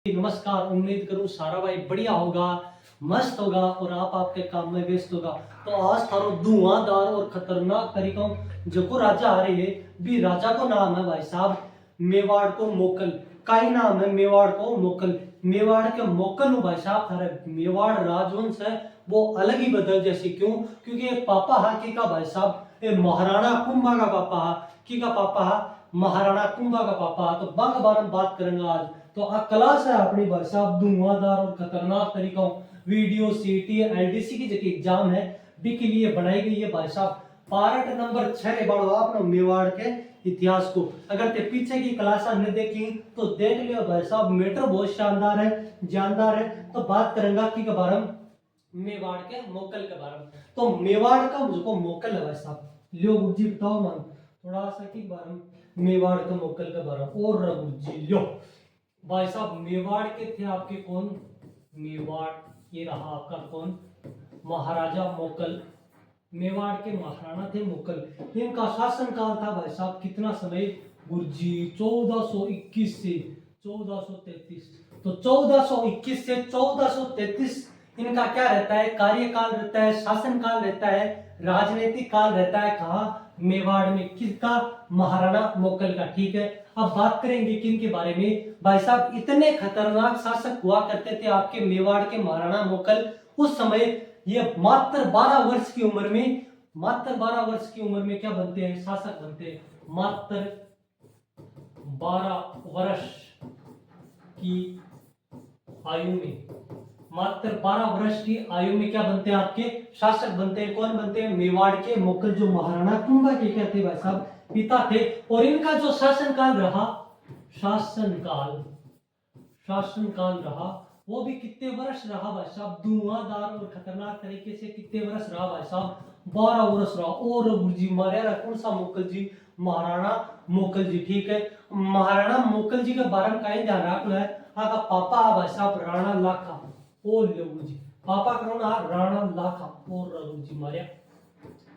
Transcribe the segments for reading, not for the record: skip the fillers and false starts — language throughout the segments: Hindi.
नमस्कार। उम्मीद करूं सारा भाई बढ़िया होगा, मस्त होगा और आप आपके काम में व्यस्त होगा। तो आज थारो धुआंधार और खतरनाक तरीकों जो राजा आ रही है भी राजा को नाम है भाई साहब मेवाड़ को मोकल का ही नाम है। मेवाड़ को मोकल, मेवाड़ के मोकल हूँ भाई साहब। थारे मेवाड़ राजवंश है वो अलग ही बदल जैसी। क्यों? क्योंकि ये पापा हाकी का भाई साहब ये महाराणा कुंभा का पापा की का पापा महाराणा कुंभा का पापा। तो बंग बारे में बात करेंगे आज। तो आ क्लास है अपनी भाई साहब धुआंधार और खतरनाक तरीकों वीडियो सीटी एलडीसी की जो एग्जाम है बी के लिए बनाई गई है भाई साहब। पार्ट नंबर 6 बढ़ो आपने मेवाड़ के इतिहास को। अगर ते पीछे की क्लास ने देखी तो देख लियो भाई साहब, मैटर बहुत शानदार है, जानदार है। तो बात करेंगे की के बारे में मेवाड़ के मोकल के बारे में। तो मेवाड़ का मुझको मोकल है भाई साहब, लियो गुरुजी बताओ मन थोड़ा सा की बारे में मेवाड़ के मोकल के बारे में। और गुरुजी लियो भाई साहब मेवाड़ के थे आपके कौन? मेवाड़ ये रहा आपका कौन? महाराजा मोकल। मेवाड़ के महाराणा थे मोकल। इनका शासन काल था भाई साहब कितना समय? गुरुजी 1421 से 1433। तो 1421 से 1433 इनका क्या रहता है? कार्यकाल रहता है, शासन काल रहता है, राजनीतिक काल रहता है। कहा? मेवाड़ में। किसका? महाराणा मोकल का। ठीक है, अब बात करेंगे किन के बारे में भाई साहब। इतने खतरनाक शासक हुआ करते थे आपके मेवाड़ के महाराणा मोकल। उस समय ये मात्र 12 वर्ष की उम्र में, मात्र 12 वर्ष की उम्र में क्या बनते हैं? शासक बनते हैं। मात्र 12 वर्ष की आयु में, मात्र 12 वर्ष की आयु में क्या बनते हैं? आपके शासक बनते हैं। कौन बनते हैं? मेवाड़ के मोकल जो महाराणा कुंभा के क्या थे भाई साहब? पिता थे। और इनका जो शासनकाल रहा, शासनकाल रहा वो भी कितने वर्ष रहा भाई साहब? धुआंधार और खतरनाक तरीके से कितने वर्ष रहा भाई साहब? 12 वर्ष रहा। और गुरुजी मारे कौन सा मोकल जी? महाराणा मोकल जी। ठीक है, महाराणा मोकल जी के बारे में कहीं ध्यान रखना है। आगा पापा भाई साहब राणा लाखा। और गुरुजी पापा कौन? राणा लाखा। और गुरुजी मारे।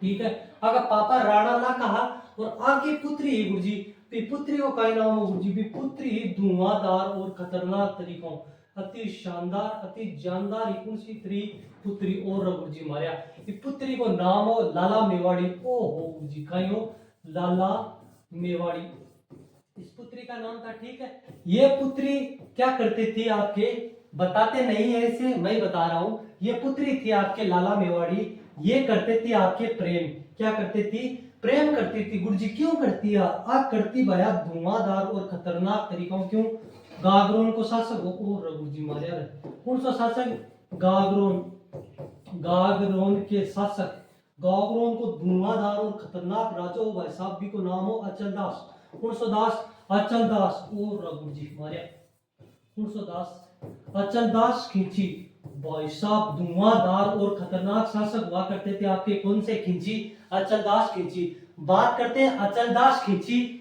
ठीक है, अगर पापा राणा लाखा और आगे पुत्री गुरुजी, पुत्री को का नाम है गुरुजी? भी पुत्री धुआंधार और खतरनाक तरीकों अति शानदार अति जानदार कौन सी पुत्री? और गुरुजी मारिया पुत्री को नाम हो लाला मेवाड़ी। ओ हो गुरुजी कहीं हो लाला मेवाड़ी, इस पुत्री का नाम था। ठीक है, ये पुत्री क्या करती थी आपके? बताते नहीं है ऐसे, मैं बता रहा हूं। ये पुत्री थी आपके लाला मेवाड़ी। ये करते थे आपके प्रेम। क्या करते थी? प्रेम करती थी। गुरुजी क्यों करती है? करती भया धुआंधार और खतरनाक तरीकों। क्यों? गागरोन को शासक हो। और गुरुजी मारिया कौन सा शासक? गागरोन के शासक। गागरोन को धुआंधार और खतरनाक राजा भाई साहब भी को नाम हो अचल दास। कौन सा दास? अचल दास। और गुरुजी मारिया कौन सा दास? अचल दास खिंची। भाई साहब धुआंधार और खतरनाक शासक हुआ करते थे आपके कौन से? खिंची, अचल दास खिंची। बात करते हैं अचल दास खिंची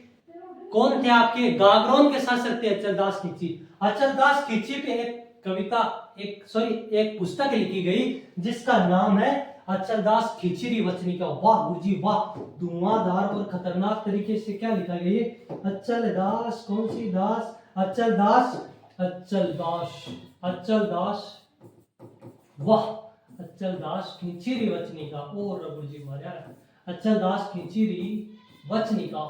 कौन थे आपके? गागरोन के शासक थे अचल दास खिंची। अचल दास खिंची पे एक कविता, एक पुस्तक लिखी गई जिसका नाम है अचल दास खिचरी वचनिका। वाह गुरुजी वाह, धुआंधार और खतरनाक तरीके से क्या लिखा गया ये? अचल दास कौन सी दास? अचल दास, अचल दास, अचल दास, वाह अचल दास खिचरी वचनिका। और गुरुजी मारिया अचल दास खिचरी वचनिका।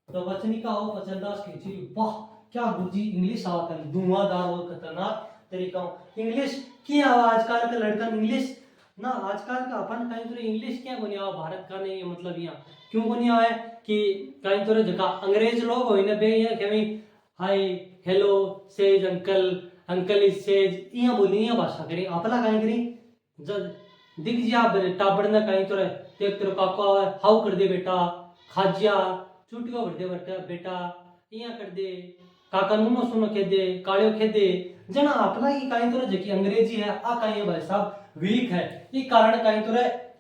तो वचनिका हो अचल दास खिचरी। वाह क्या गुरुजी इंग्लिश आवत है, धुआंधार और खतरनाक तरीका। इंग्लिश की आजकल का लड़का इंग्लिश ना, आजकल का अपन कहीं तो इंग्लिश क्या बनिया भारत का नहीं है। मतलब यहाँ क्यों बनिया है कि कहीं तो जगह अंग्रेज लोग हो ना बे यहाँ कहीं hi hello says uncle, uncle is says यहाँ बोली यहाँ भाषा करी। अपना कहीं करी जब दिख जा टाबड़ ना कहीं तो देख तेरे काका हाउ कर दे बेटा, खाजिया चुटिया भर दे बेटा बेटा, यहाँ कर दे काका नुनो सुनो कह दे, कालियो कह दे जना। अपना की कहीं तो जकी अंग्रेजी है आ कहीं भाई साहब वीक है। ये कारण कहीं तो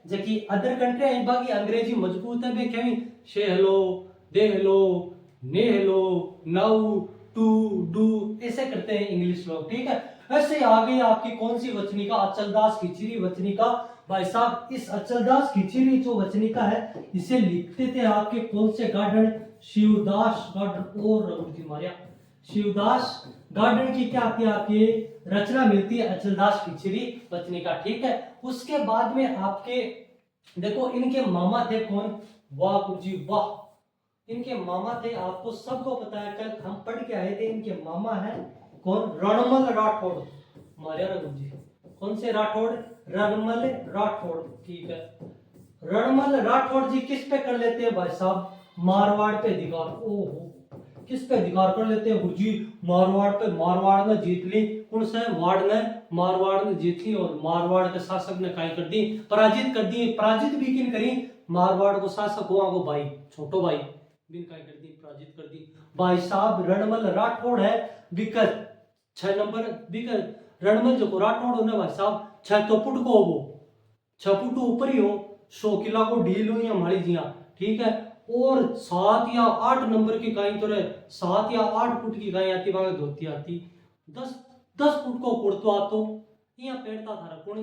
जकी अदर कंट्री है बाकी अंग्रेजी मजबूत है बे कहीं शे हेलो दे हेलो ने हेलो नाउ टू डू ऐसे करते हैं इंग्लिश लोग। ठीक है, ऐसे आ गई आपकी कौन सी वचनिका? अचलदास खिचरी वचनिका। भाई साहब इस अचलदास खिचरी जो वचनिका है इसे लिखते थे आपके कौन से गार्डन? शिवदास गार्डन। और गुरुजी मारिया शिवदास गार्डन की क्या आती है आपकी रचना मिलती है अचलदास खिचड़ी बचने का, ठीक है। उसके बाद में आपके देखो इनके मामा थे कौन, वाह गुरुजी वाह, इनके मामा थे, आपको सबको पता है, कल हम पढ़ के आए थे, इनके मामा हैं कौन, रणमल राठौड़, मारिया रघु जी, कौन से राठौड़, रणमल राठौड़, ठीक है। रणमल राठौड़ जी किस पे कर लेते हैं भाई साहब, मारवाड़ पे अधिकार, ओहो किस पे अधिकार कर लेते हैं गुरुजी, मारवाड़ पे, मारवाड़ ने जीत ली, कौन से वाड़ ने, मारवाड़ ने जीत ली, और मारवाड़ के शासक ने काय कर दी, पराजित कर दी, पराजित भी किन करी, मारवाड़ को शासक हुआ को भाई छोटो भाई बिन काय कर दी, पराजित कर दी भाई साहब। रणमल राठौड़ है विकट 6 नंबर, विकट रणमल जो राठौड़ होने भाई साहब 6 तो फुट को वो 6 फुट ऊपर ही हो, 100 किला को ढील हो या मारी जिया, ठीक है। और 7 या 8 नंबर की गाय तो रहे, 7 या 8 फुट की गाय आती, वहां धोती आती, 10 फुट को कुर्तो आतो, यहाँ पेड़ता था कौन,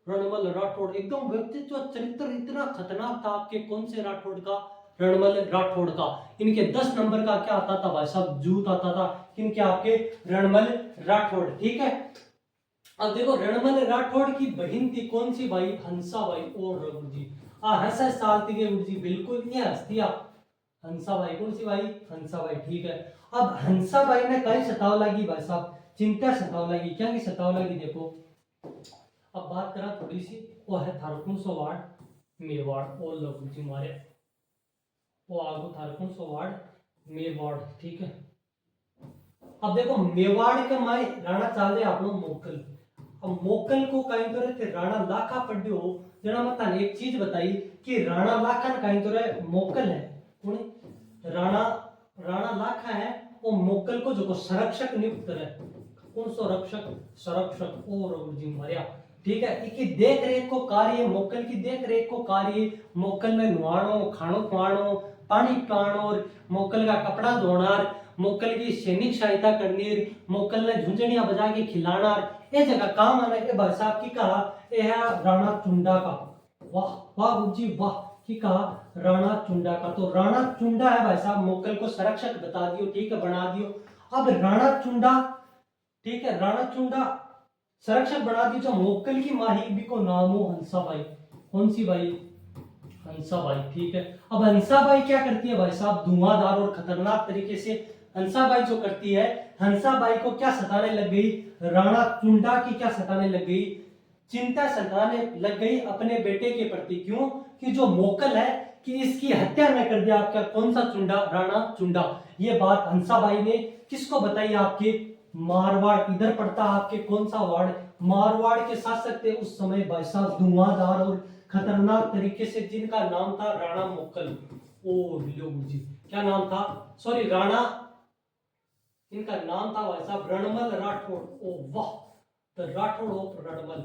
रणमल राठौड़, एकदम व्यक्तित्व चरित्र इतना खतरनाक था आपके, कौन से राठौड़ का, रणमल राठौड़ का। इनके 10 नंबर का क्या आता था भाई साहब, जूत आता था, किनके आपके, रणमल राठौड़, ठीक है। अब देखो रणमल राठौड़ की बहन थी कौन सी भाई, हंसाबाई, और रघु जी हंसा साल थी गुरु जी, बिल्कुल ये हंसतिया हंसाबाई, कौन सी भाई, हंसाबाई, ठीक है। अब हंसाबाई ने कई सताव लगी भाई साहब, चिंता सताव लगी, क्या की सताव लगी देखो। अब बात करा थोड़ी सी, वो है थारकुन सो वार्ड मेवाड़, और लघु जी मारे वो आगो थारकुन सो वार्ड मेवाड़, ठीक है। अब देखो मेवाड़ के माए राणा चाल दे आप लोग मोकल, अब मोकल को कहीं तो रहते राणा लाखा पढ़ियो, जना मत एक चीज बताई कि राणा लाखा कहीं तो रहे मोकल है, कौन राणा, राणा लाखा है, वो मोकल को जो को संरक्षक नियुक्त करे, कौन सो रक्षक, संरक्षक, और जी मारिया, ठीक है। इनकी देख रेख को कार्य, मोकल की देख रेख को कार्य, मोकल में नुआणो, खाणो खुआणो, पानी पिलाणो, और मोकल का कपड़ा धोना, मोकल की सैनिक सहायता करनी, मोकल ने झुंझुनिया बजा के खिलाना, ये जगह काम आने के भाई साहब की कहा, यह राणा चुंडा का, वाह वाह जी वाह, की कहा राणा चुंडा का, तो राणा चुंडा है भाई साहब, मोकल को संरक्षक बता दियो, ठीक है, बना दियो। अब राणा चुंडा, ठीक है, राणा चुंडा संरक्षक बना दियो, जो मोकल की माही भी को नाम हो हंसाबाई, कौन सी भाई, हंसाबाई, ठीक है। अब हंसाबाई क्या करती है भाई साहब, धुआंधार और खतरनाक तरीके से हंसाबाई जो करती है, हंसाबाई को क्या सताने लग गई, राणा चुंडा की क्या सताने लग गई, चिंता सताने लग गई अपने बेटे के प्रति, क्यों कि जो मोकल है कि इसकी हत्या न कर दिया आपका कौन सा चुंडा, राणा चुंडा। ये बात हंसाबाई ने किसको बताई, आपके मारवाड़, इधर पड़ता आपके कौन सा वार्ड, मारवाड़ के शासक थे उस समय भाई साहब, धुआंधार और खतरनाक तरीके से, जिनका नाम था राणा मोकल, ओ जी क्या नाम था, सॉरी राणा, इनका नाम था भाई साहब रणमल राठौड़, ओ वाह, तो राठौड़ ऑफ रणमल।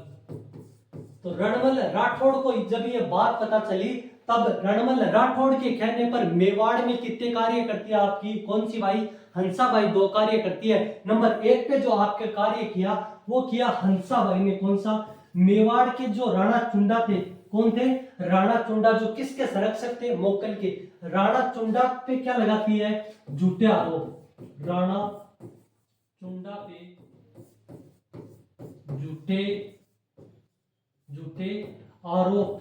तो रणमल राठौड़ को जब ये बात पता चली, तब रणमल राठौड़ के कहने पर मेवाड़ में कितने कार्य करती है आपकी कौन सी भाई, हंसाबाई 2 कार्य करती है। नंबर 1 पे जो आपके कार्य किया वो किया हंसाबाई ने, कौन सा, मेवाड़ के जो राणा चुंडा थे, कौन थे, राणा चुंडा, जो किसके संरक्षक थे, मोकल के। राणा चुंडा पे क्या लगाती है, झूठे आरोप, राणा चुंडा पे झूठे झूठे आरोप,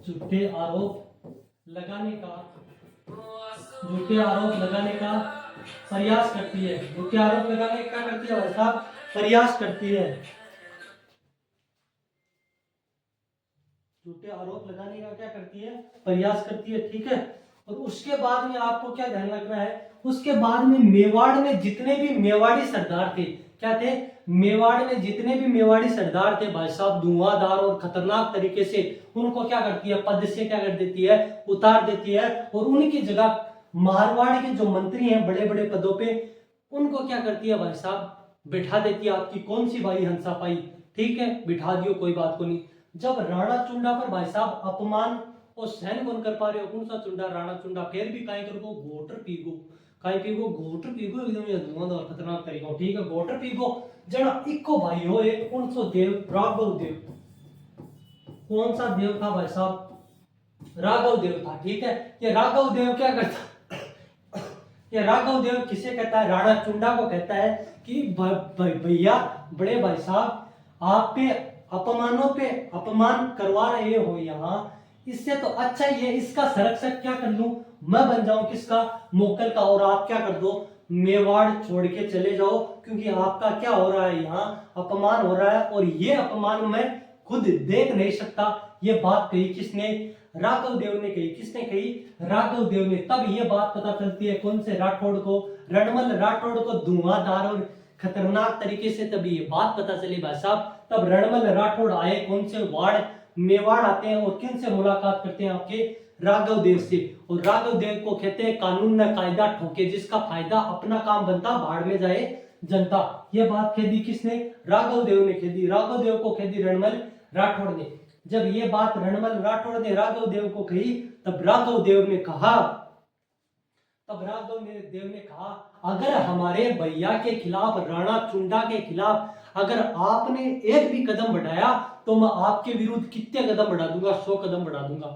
झूठे आरोप लगाने का, झूठे आरोप लगाने का प्रयास करती है, झूठे आरोप लगाने का क्या करती है भाई साहब, प्रयास करती है, झूठे आरोप लगाने का क्या करती है, प्रयास करती है, ठीक है। और उसके बाद में आपको क्या ध्यान रखना है, उसके बाद में मेवाड़ में जितने भी मेवाड़ी सरदार थे, क्या थे, मेवाड़ में जितने भी मेवाड़ी सरदार थे भाई साहब, धुआंधार और खतरनाक तरीके से उनको क्या करती है, पद से क्या कर देती है, उतार देती है, और उनकी जगह मारवाड़ के जो मंत्री हैं बड़े बड़े पदों पे, उनको क्या करती है भाई साहब, बिठा देती है आपकी कौन सी भाई, हंसापाई, ठीक है, बिठा दियो, कोई बात को नहीं। जब राणा चुंडा पर भाई साहब अपमान और सहन कौन कर पा रहे हो, कौन सा चुंडा, राणा चुंडा, फिर भी काय करो, घोटर पीगो, काय पीगो, घोटर पीगो, एकदम ये धुआंधार खतरनाक तरीका, ठीक है, घोटर पीगो, जना इको भाई हो, एक कौन सा देव, राघव देव, कौन सा देव था भाई साहब, राघव देव था, ठीक है। ये राघव देव क्या करता, ये राघव देव किसे कहता है? राणा चुंडा को कहता है कि भैया, बड़े भाई साहब, आप पे अपमानों पे अपमान करवा रहे हो यहाँ, इससे तो अच्छा ये इसका संरक्षक क्या कर लूं, मैं बन जाऊं किसका? मोकल का, और आप क्या कर दो? मेवाड़ छोड़ के चले जाओ, क्योंकि आपका क्या हो रहा है यहाँ? अपमान हो रहा है, और ये अपमान मैं खुद देख नहीं सकता। ये बात कही किसने? राघव देव ने कही। किसने कही? राघव देव ने। तब ये बात पता चलती है कौन से राठौड़ को? रणमल राठौड़ को धुआंधार और खतरनाक तरीके से तब ये बात पता चली भाई साहब। तब रणमल राठौड़ आए कौन से वाड़? मेवाड़ आते हैं, और किन से मुलाकात करते हैं? आपके राघव देव से। और राघव देव को कहते हैं कानून न कायदा ठोके, जिसका फायदा अपना काम बनता, भाड़ में जाए जनता। ये बात कह दी किसने? राघव देव ने कह दी। राघव देव को कह दी रणमल राठौड़ ने। जब ये बात रणमल राठौड़ ने राघव देव को कही, तब राघव देव ने कहा, अगर हमारे भैया के खिलाफ, राणा चुंडा के खिलाफ अगर आपने एक भी कदम बढ़ाया, तो मैं आपके विरुद्ध कितने कदम बढ़ा दूंगा? 100 कदम बढ़ा दूंगा।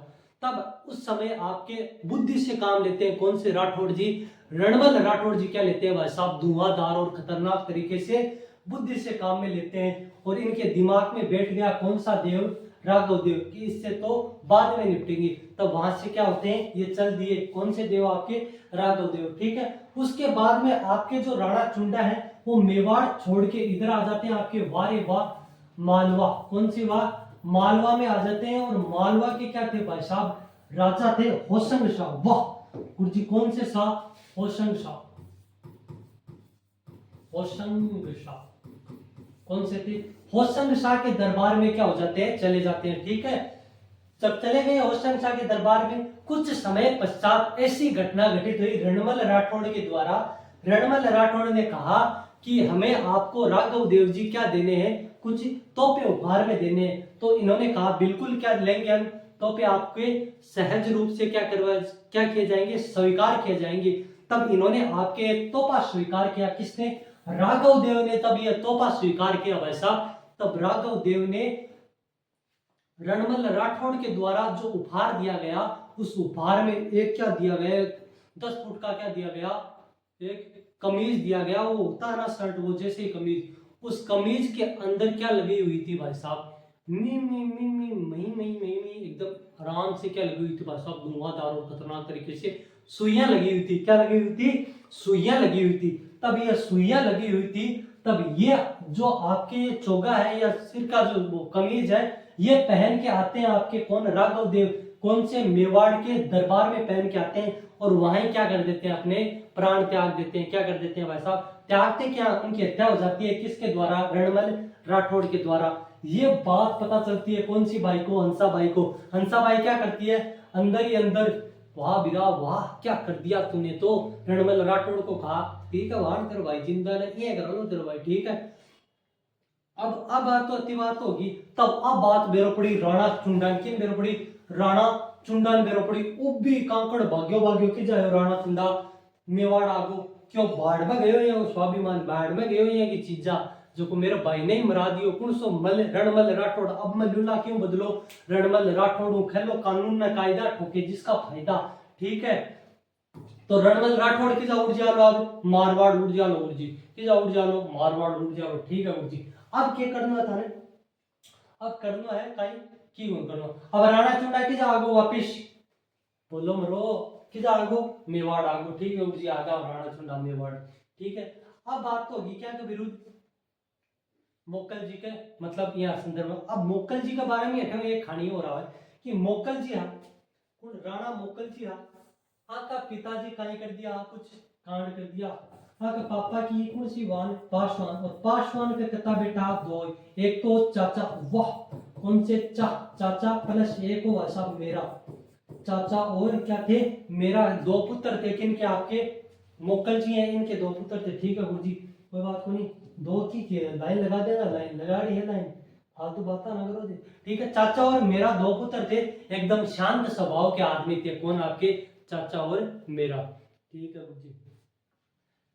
तब उस समय आपके बुद्धि से काम लेते हैं कौन से राठौड़ जी? रणमल राठौड़ जी क्या लेते हैं भाई साहब? धुआंधार और खतरनाक तरीके से बुद्धि से काम में लेते हैं, और इनके दिमाग में बैठ गया कौन सा देव? राघव देव की। इससे तो बाद में निपटेंगे। तब वहां से क्या होते हैं? ये चल दिए कौन से देव? आपके राघव देव। ठीक है। उसके बाद में आपके जो राणा चुंडा है, वो मेवाड़ छोड़ के इधर आ जाते हैं, आपके वारे वाह मालवा। कौन सी वाह? मालवा में आ जाते हैं। और मालवा के क्या थे भाई साहब? राजा थे होशंग शाह। वाह गुरुजी, कौन से शाह? होशंग शाह। होशंग शाह कौन से थे? होशंग शाह के दरबार में क्या हो जाते हैं? चले जाते हैं। ठीक है। जब चले गए होशंग शाह के दरबार में, कुछ समय पश्चात ऐसी घटना घटित हुई रणमल राठौड़ के द्वारा। रणमल राठौड़ ने कहा कि हमें आपको राघव देव जी क्या देने हैं? कुछ तोपे उपहार में देने हैं। तो इन्होंने कहा बिल्कुल, क्या लेंगे हम तोपे? आपके सहज रूप से क्या किए जाएंगे? स्वीकार किए जाएंगे। तब इन्होंने आपके तोपा स्वीकार किया। किसने? राघव देव ने। तब यह तोहफा स्वीकार किया भाई साहब। तब राघव देव ने रणमल राठौड़ के द्वारा जो उपहार दिया गया, उस उपहार में एक क्या दिया गया? 10 फुट का क्या दिया गया? एक कमीज दिया गया। वो होता है ना शर्ट, वो जैसे ही कमीज, उस कमीज के अंदर क्या लगी हुई थी भाई साहब? मी मी मी मी मई मई मई मई एकदम आराम से क्या लगी हुई थी भाई साहब? धुआंधार और खतरनाक तरीके से सुइयां लगी हुई थी। क्या लगी हुई थी? सुइयां लगी हुई थी। तब ये सुइयां लगी हुई थी। तब ये जो आपके चोगा है या सिर का जो वो कमीज है, ये पहन के आते हैं आपके कौन? राघव देव। कौन से? मेवाड़ के दरबार में पहन के आते हैं, और वहीं क्या कर देते हैं? अपने प्राण त्याग देते हैं। क्या कर देते हैं भाई साहब? त्यागते क्या? उनकी हत्या हो जाती है। किसके द्वारा? रणमल राठौड़ के द्वारा। ये बात पता चलती है कौन सी बाई को? हंसाबाई को। हंसाबाई क्या करती है? अंदर ही अंदर, वाह बिरा वाह, क्या कर दिया तूने तो। रणमल राठौड़ को कहा ठीक है, वाह तेरे भाई जिंदा नहीं, ये करो तेरे भाई। ठीक है। अब बात तो अति बात होगी। तब अब बात बेरो पड़ी राणा चुंडान की। बेरो पड़ी राणा चुंडान बेरो पड़ी। उबी कांकड़ भाग्यो की जाए राणा चुंडा मेवाड़ आगो। क्यों बाढ़ में गयो या स्वाभिमान बाढ़ में गयो या की चीजा जो को मेरे भाई ने मरा दियो। कुण सो मल रणमल राठौड़। अब मैं लूला क्यों बदलो? रणमल राठौड़ खेलो कानून न कायदा ठोके, जिसका फायदा। ठीक है। तो रणमल राठौड़ की जा उड़ जालो, अब मारवाड़ उड़ जालो गुरुजी, की जा उड़ जालो मारवाड़ उड़ जालो। ठीक है गुरुजी। अब क्या करना था? अब करना है कहीं की करना। अब राणा चुंडा की जा आगो वापिस, बोलो मरो कि जा आगो मेवाड़ आगो। ठीक है गुरुजी, आगा राणा चुंडा मेवाड़। ठीक है। अब बात तो होगी क्या के विरुद्ध? मोकल जी के, मतलब यहाँ संदर्भ में। अब मोकल जी के बारे में एक कहानी हो रहा है कि मोकल जी राणा मोकल जी का पिताजी काई कर दिया, कुछ कांड कर दिया। का पापा की कौन सी वान? पासवान। और पासवान के कता बेटा दो, एक तो चाचा। वाह कौन से? चाचा प्लस एक हो साहब मेरा चाचा, और क्या थे? मेरा। 2 पुत्र थे। किन के? आपके मोकल जी हैं, इनके 2 पुत्र थे। ठीक है गुरुजी, कोई बात को नहीं। 2 की लाइन लगा देना, लाइन लगा रही है लाइन, फालतू बात ना करो। ठीक है। चाचा और मेरा 2 पुत्र थे, एकदम शांत स्वभाव के आदमी थे। कौन? आपके चाचा और मेरा। ठीक है गुरुजी।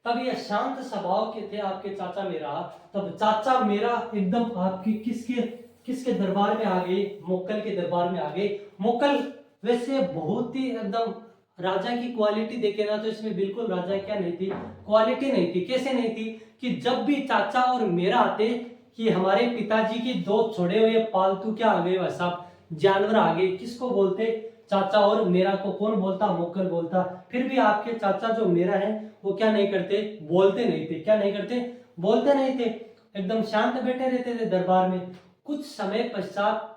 तब ये शांत स्वभाव के थे आपके चाचा मेरा। तब चाचा मेरा एकदम आपकी किसके दरबार में आ गए? मोकल के दरबार में आ गए। मोकल वैसे बहुत ही एकदम राजा की क्वालिटी देखे ना तो इसमें बिल्कुल राजा क्या नहीं थी, क्वालिटी नहीं थी। कैसे नहीं थी कि जब भी चाचा और मेरा आते कि हमारे पिताजी के दो छोड़े हुए पालतू क्या आ गए, वैसा जानवर आ गए, किसको बोलते, चाचा और मेरा को कौन बोलता, मोकल बोलता। फिर भी आपके चाचा जो मेरा है वो क्या नहीं करते, बोलते नहीं थे। क्या नहीं करते, बोलते नहीं थे, एकदम शांत बैठे रहते थे दरबार में। कुछ समय पश्चात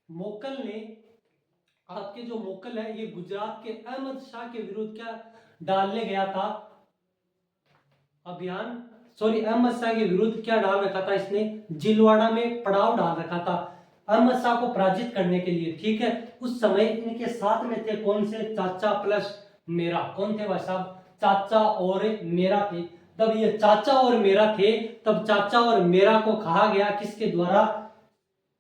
मोकल ने, आपके जो मोकल है ये गुजरात के अहमद शाह के विरुद्ध क्या डालने गया था अभियान, सॉरी अहमद शाह के विरुद्ध क्या डाल रखा था इसने, जिलवाड़ा में पड़ाव डाल रखा था अहमद शाह को पराजित करने के लिए। ठीक है, उस समय इनके साथ में थे कौन से, चाचा प्लस मेरा। कौन थे भाई साहब, चाचा और मेरा थे। तब ये चाचा और मेरा थे, तब चाचा और मेरा को कहा गया किसके द्वारा,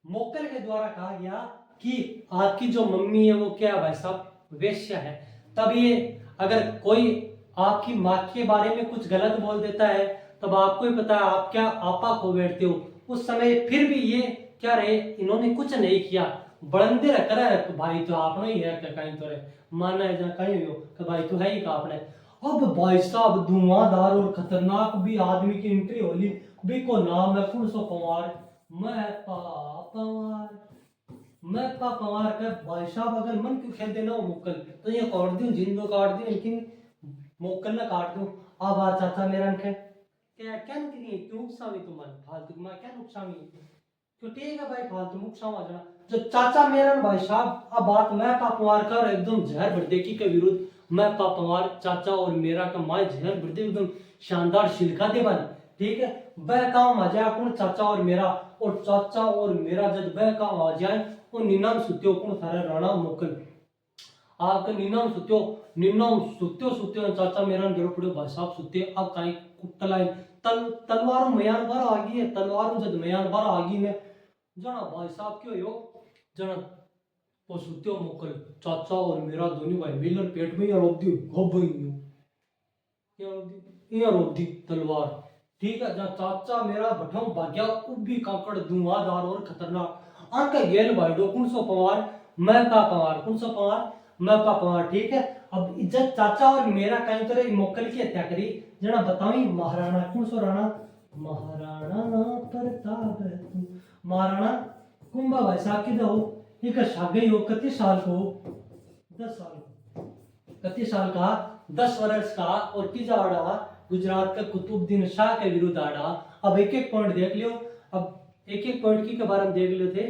मोकल के द्वारा कहा गया कि आपकी जो मम्मी है वो क्या है भाई साहब, वेश्या है। तब ये अगर कोई आपकी माँ के बारे में कुछ गलत बोल देता है तब आपको ही पता है आप क्या आपा खो बैठते हो। उस समय फिर भी ये क्या रहे, इन्होंने कुछ नहीं किया, बड़ंदे रख रहा है भाई तो आपने ही है कहीं तो रहे माना है जहाँ कहीं हो कि भाई तो है ही का आपने। अब भाई साहब धुआंधार और खतरनाक भी आदमी की एंट्री होली, भी को नाम है पुरुषो कुमार, मैं पवार, मैं पवार का भाई साहब अगर मन क्यों खेल देना हो मुक्कल तो ये काट दूं, जिंदो काट दूं, लेकिन मुक्कल ना काट दूं। अब आ चाचा मेरा अंक क्या क्या नहीं क्यों उकसावी तुम फालतू मैं क्या नुकसानी तो ठीक है भाई फालतू नुकसान आ जाना। जो चाचा मेरा भाई साहब अब बात मैं पापवार का एकदम जहर बर्देकी के विरुद्ध, मैं पापवार चाचा और मेरा का माय जहर बर्दे एकदम शानदार शिलका दे बन। ठीक है, वह काम आ जाए कौन, चाचा और मेरा, और चाचा और मेरा जब वह काम आ जाए वो निनाम सुत्यो कौन थारा राणा मोकल आपके निनाम सुत्यो, निनाम सुत्यो सुत्यो चाचा मेरा जरूर पड़े भाई साहब सुत्ते। अब कहीं कुटलाई तलवारों मयान बार आ गई है, तलवारों जब मयान बार आ गई ने जना भाई साहब क्यों यो जना वो सुत्यो मोकल चाचा और मेरा दोनों भाई मिलर पेट में या रोक दी हो भाई क्या रोक दी या रोक दी तलवार। ठीक है, जहाँ चाचा मेरा भठम भाग्या उबी काकड़ धुआंधार और खतरनाक आंख गेल भाई डो कौन सो पवार, मैं का पवार, कौन सो पवार, मैं का पवार। ठीक है, अब इज्जत चाचा और मेरा कहीं तरह मोकल की हत्या करी जना बतावी महाराणा कौन सो राणा, महाराणा प्रताप महाराणा कुंभा भाई साहब की दो एक शागई हो कति साल को, 10 साल को, कति साल का, 10 वर्ष का, और तीजा आड़ा गुजरात का कुतुबुद्दीन शाह के विरुद्ध आड़ा। अब एक एक पॉइंट देख लियो, अब एक एक पॉइंट की के बारे में देख लियो थे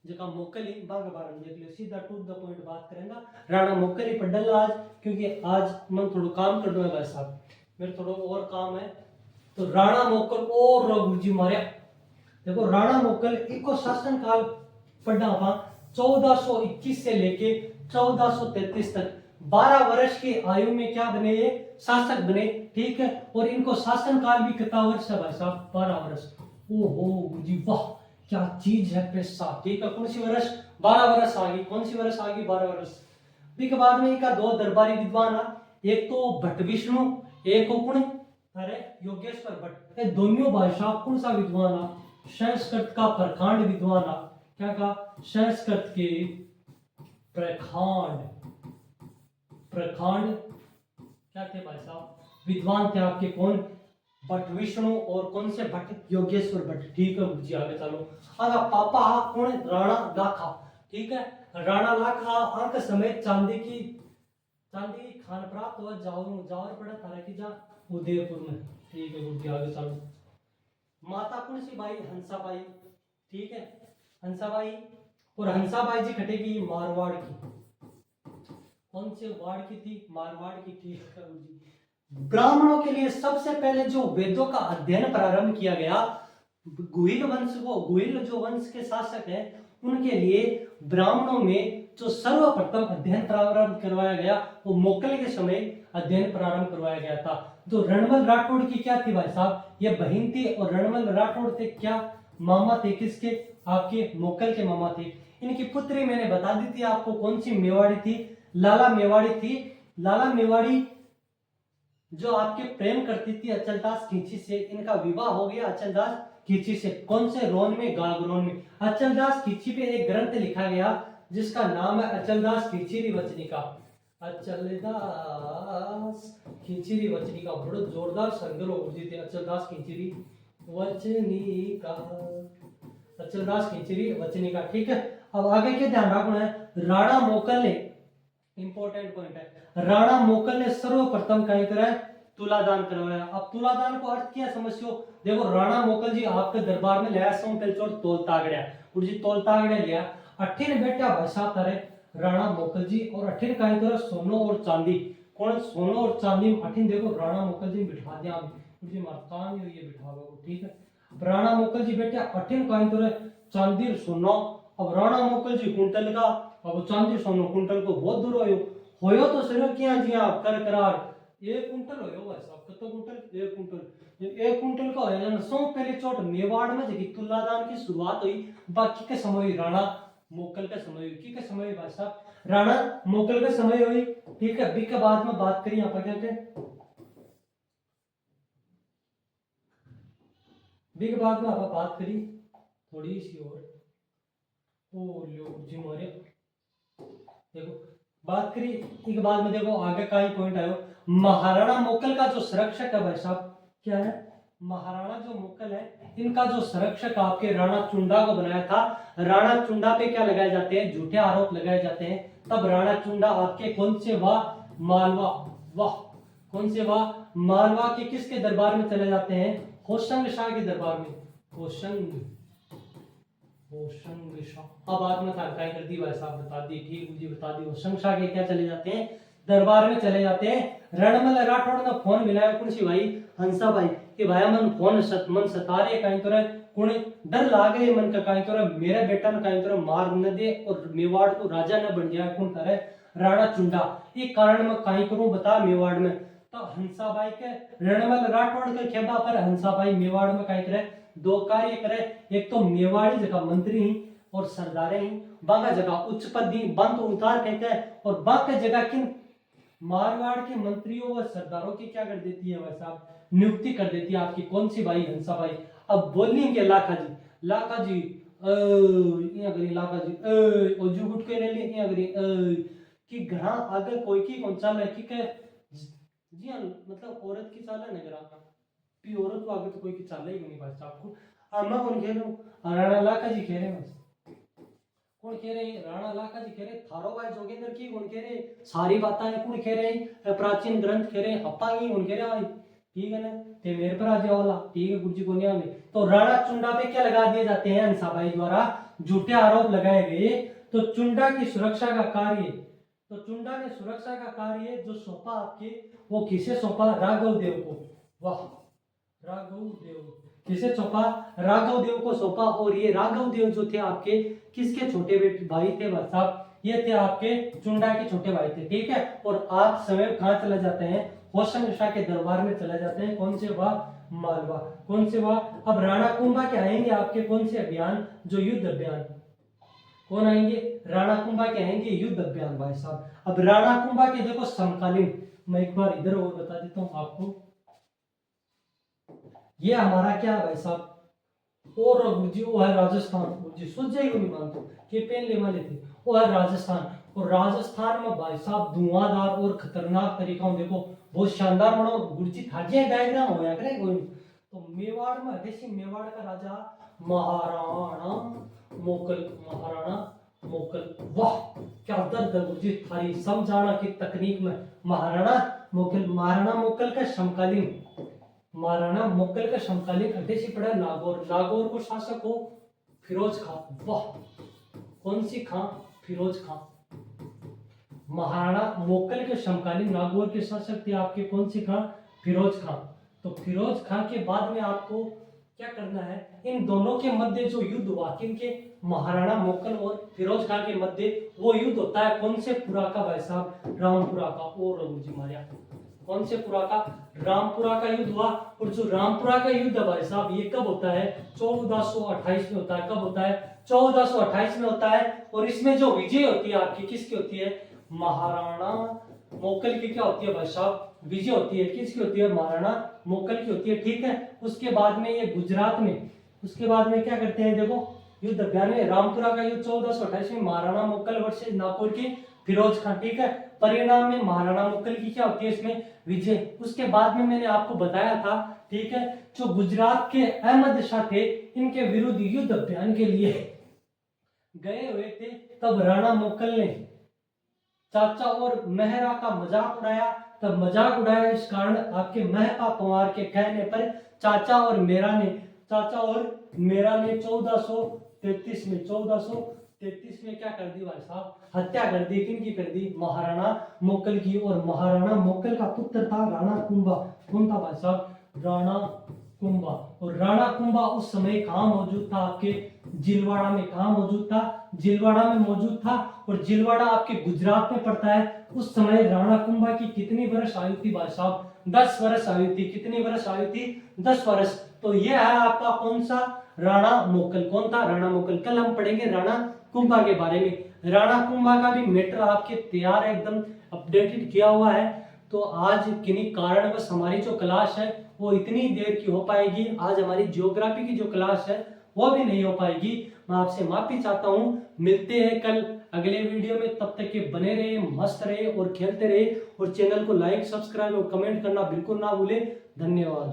जका मोकली बाग के बारे में देख लियो, सीधा टू द पॉइंट बात करेंगे। राणा मोकली पर डल आज क्योंकि आज मन थोड़ा काम कर दो है भाई साहब, मेरे थोड़ा और काम है। तो राणा मोकल और रघुजी मारे देखो, राणा मोकल इको शासन काल पढ़ना हुआ 1421 से लेके 1433 तक 12 वर्ष की आयु में क्या बने, ये शासक बने। ठीक है, और इनको शासन काल भी कितना वर्ष है भाई साहब, 12 वर्ष। ओहो जी वाह क्या चीज है पैसा। ठीक है, कौन सी वर्ष, 12 वर्ष आ गई, कौन सी वर्ष आ गई, 12 वर्ष। के बाद में इनका दो दरबारी विद्वान है, एक तो भट्ट विष्णु, एक कौन, अरे योगेश्वर भट्ट। ये दोनों भाई साहब कौन सा विद्वान है, संस्कृत का प्रखंड विद्वान है। क्या कहा, संस्कृत के प्रखंड, प्रखंड क्या थे भाई साहब, विद्वान थे आपके कौन, भट्ट विष्णु और कौन से भट्ट, योगेश्वर भट्ट। ठीक है जी आगे चलो। अगर पापा कौन, राणा लाखा। ठीक है, राणा लाखा अंक समेत चांदी की खान प्राप्त हुआ जावर पड़ा थारा की जा उदयपुर में। ठीक है गुड, आगे चलो। माता कौन सी बाई, हंसाबाई। ठीक है, हंसाबाई, और हंसाबाई जी खटेगी मारवाड़ की, कौन से वार्ड की थी, मारवाड़ की। ठीक है जी। ब्राह्मणों के लिए सबसे पहले जो वेदों का अध्ययन प्रारंभ किया गया, गुहिल वंश, वो गुहिल जो वंश के शासक हैं उनके लिए ब्राह्मणों में जो सर्वप्रथम अध्ययन प्रारंभ करवाया गया वो मोकल के समय अध्ययन प्रारंभ करवाया गया था। जो रणमल राठौड़ की क्या थी भाई साहब, ये बहन थी, और रणमल राठौड़ थे क्या, मामा थे, किसके, आपके मोकल के मामा थे। इनकी पुत्री मैंने बता दी थी आपको कौन सी, मेवाड़ी थी, लाला मेवाड़ी थी। लाला मेवाड़ी जो आपके प्रेम करती थी अचलदास खींची से, इनका विवाह हो गया अचलदास खींची से। कौन से रोन में, गागरोन में। अचलदास खींची पे एक ग्रंथ लिखा गया जिसका नाम है अचलदास खींची वचनिका। अचलदास खिंचीरी वचनी का बड़ो जोरदार संग्रह हो जी थे अचलदास खिंचीरी वचनी का, अचलदास खिंचीरी वचनी का। ठीक है, अब आगे क्या ध्यान रखना है, राणा मोकल ने, इंपॉर्टेंट पॉइंट है, राणा मोकल ने सर्वप्रथम कहीं तरह तुलादान करवाया। अब तुलादान को अर्थ क्या समझो, देखो राणा मोकल जी आपके दरबार में लिया सो पेलचोर तोल तागड़िया और जी तोल तागड़िया लिया अठिन बेटा भाई साहब तारे राणा मोकल जी, और अठिन कहीं तरह सोनो और चांदी, कौन सोनो और चांदी अठिन देखो राणा मोकल जी बिठा दिया जी मर्तान ये बिठा दो। ठीक है, राणा मोकल जी बेटा अठिन कहीं तरह चांदी और सोनो। अब राणा मोकल जी कुंटल का, अब चांदी सोनो कुंटल को बहुत दूर होयो तो सिर्फ क्या जी आप कर करार 1 कुंटल होयो भाई साहब, कितना कुंटल 1 कुंटल, 1 कुंटल का होया ना सो पहले चोट मेवाड़ में जगी तुलादान की शुरुआत हुई, बाकी के समय राणा मोकल का समय हुई, की के समय हुई भाई साहब राणा मोकल का समय हुई। ठीक है, बी के बाद में बात करें यहाँ पर क्या कहते, बी के बाद में आप बात करी थोड़ी सी और, ओ लो जी मोरे देखो बात करी एक बाद में देखो आगे का ही पॉइंट आयो, महाराणा मोकल का जो संरक्षक है भाई साहब क्या है, महाराणा जो मोकल है इनका जो संरक्षक आपके राणा चुंडा को बनाया था। राणा चुंडा पे क्या लगाए जाते हैं, झूठे आरोप लगाए जाते हैं। तब राणा चुंडा आपके कौन से मालवा, वाह कौन से मालवा के किसके दरबार में चले जाते हैं, होशंग शाह के दरबार में, होशंग शाह। अब बाद में जानकारी कर दी भाई साहब बता दी, ठीक मुझे बता दी, होशंग शाह के क्या चले जाते हैं, दरबार में चले जाते हैं। रणमल राठौड़ ने फोन मिलाया कौन सी भाई, हंसा भाई कि भाई मन फोन मन सता रहे कहीं तो कुण डर लाग रहे मन का कहीं तो मेरा बेटा ने कहीं तो मार न दे और मेवाड़ को राजा न बन जाए कौन करे राणा चुंडा, एक कारण मैं कहीं करूं बता मेवाड़ में। तो हंसा भाई के रणमल राठौड़ के खेबा पर हंसा भाई मेवाड़ में कहीं करे 2 कार्य करे, एक तो मेवाड़ी जगह मंत्री ही और सरदारे ही, बागा जगह उच्च पदी बंद उतार कहते हैं, और बाकी जगह किन मारवाड़ के मंत्रियों व सरदारों की क्या कर देती है भाई साहब, नियुक्ति कर देती है आपकी कौन सी भाई, हंसा भाई। अब बोलेंगे लाखा जी, लाखा जी यहाँ करी लाखा जी और जो गुट के ले लिए यहाँ करी कि घड़ा आगे कोई की कौन चाल है कि जी हाँ मतलब औरत की चाल है ना घड़ा पी औरत को आगे तो कोई की चाल ही नहीं भाई साहब को। मैं कौन कह रहा हूँ, राणा लाखा जी कह रहे हैं, कौन कह रहे हैं, राणा लाखा जी कह रहे थारो भाई जोगेंद्र की, कौन कह रहे सारी बातें है, कौन कह रहे हैं प्राचीन ग्रंथ कह रहे हप्पा की, कौन कह रहे भाई ठीक है ना, ते मेरे पर आ जाओ वाला ठीक है गुरुजी को नहीं आगे। तो राणा चुंडा पे क्या लगा दिए जाते हैं, हंसा भाई द्वारा झूठे आरोप लगाए गए। तो चुंडा की सुरक्षा का कार्य, तो चुंडा ने सुरक्षा का कार्य जो सौंपा आपके, वो किसे सौंपा, राघव देव को, वाह राघव देव किसे सौंपा, राघव देव को सौंपा। और ये राघव देव जो थे आपके किसके छोटे बेटे भाई थे भाई साहब, ये थे आपके चुंडा के छोटे भाई थे। ठीक है, और आप समय कहाँ चले जाते हैं, होशंग शाह के दरबार में चले जाते हैं, कौन से मालवा, कौन से अब राणा कुंभा के आएंगे आपके कौन से अभियान, जो युद्ध अभियान, कौन आएंगे, राणा कुंभा के आएंगे युद्ध अभियान भाई साहब। अब राणा कुंभा के देखो समकालीन, मैं एक बार इधर और बता देता हूँ आपको, ये हमारा क्या है भाई साहब, और गुरुजी वो है राजस्थान, गुरुजी सोच जाइए नहीं मानते कि पेन ले वाले थे, वो है राजस्थान। और राजस्थान में भाई साहब धुआंधार और खतरनाक तरीका देखो बहुत शानदार बनो गुरुजी थाजिया डायग्राम होया करे कोई। तो मेवाड़ में हटेसी मेवाड़ का राजा महाराणा मोकल, महाराणा मोकल, वाह क्या दर्द है गुरुजी थारी समझाना की तकनीक में। महाराणा मोकल, महाराणा मोकल का समकालीन, महाराणा मोकल का समकालीन अटेसी पड़ा नागौर, नागौर को शासक हो फिरोज खां, वाह कौन सी खां, फिरोज खां। महाराणा मोकल के समकालीन नागौर के शासक थे आपके कौन सी खां, फिरोज खां। तो फिरोज खां के बाद में आपको क्या करना है, इन दोनों के मध्य जो युद्ध हुआ किनके, महाराणा मोकल और फिरोज खां के मध्य, वो युद्ध होता है कौन से पुरा का भाई साहब, रामपुरा का। और रघुजी मारिया कौन से पुरा का, रामपुरा का युद्ध हुआ। और जो रामपुरा का युद्ध है भाई साहब ये कब होता है, 1428 में होता है। कब होता है, 1428 में होता है। और इसमें जो विजय होती है आपकी किसकी होती है, महाराणा मोकल की क्या होती है भाई साहब, विजय होती है। किसकी होती है, महाराणा मोकल की होती है। ठीक है, उसके बाद में ये गुजरात में, उसके बाद में क्या करते हैं देखो युद्ध अभियान में, रामपुरा का युद्ध 1428 में महाराणा मोकल वर्सेस नागौर की फिरोज खां। ठीक है, परिणाम में महाराणा मुक्कल की क्या होती है इसमें विजय। उसके बाद में मैंने आपको बताया था, ठीक है, जो गुजरात के अहमद शाह थे इनके विरुद्ध युद्ध अभियान के लिए गए हुए थे, तब राणा मुक्कल ने चाचा और मेहरा का मजाक उड़ाया। तब मजाक उड़ाया इस कारण आपके महपा पंवार के कहने पर चाचा और मेरा ने 1433 में क्या कर दी भाई साहब, हत्या कर दी। किनकी कर दी? महाराणा मुक्कल की। और महाराणा मुक्कल का पुत्र था राणा कुंभा। कौन था भाई साहब? राणा कुंभा। और राणा कुंभा उस समय कहाँ मौजूद था? आपके जिलवाड़ा में। कहाँ मौजूद था? जिलवाड़ा में मौजूद था। और जिलवाड़ा आपके गुजरात में पड़ता है। उस समय राणा कुंभा की कितनी वर्ष आयु थी भाई साहब? 10 वर्ष आयु थी। कितनी वर्ष आयु थी? 10 वर्ष। तो यह है आपका कौन सा? राणा मुक्कल। कौन था? राणा मुक्कल। कल हम पढ़ेंगे राणा कुंभा के बारे में। राणा कुंभा का भी मैटर आपके तैयार है, एकदम अपडेटेड किया हुआ है। तो आज किन्हीं कारणवश हमारी जो क्लास है वो इतनी देर की हो पाएगी। आज हमारी ज्योग्राफी की जो क्लास है वो भी नहीं हो पाएगी। मैं आपसे माफी चाहता हूँ। मिलते हैं कल अगले वीडियो में। तब तक के बने रहे, मस्त रहे और खेलते रहे। और चैनल को लाइक, सब्सक्राइब और कमेंट करना बिल्कुल ना भूले। धन्यवाद।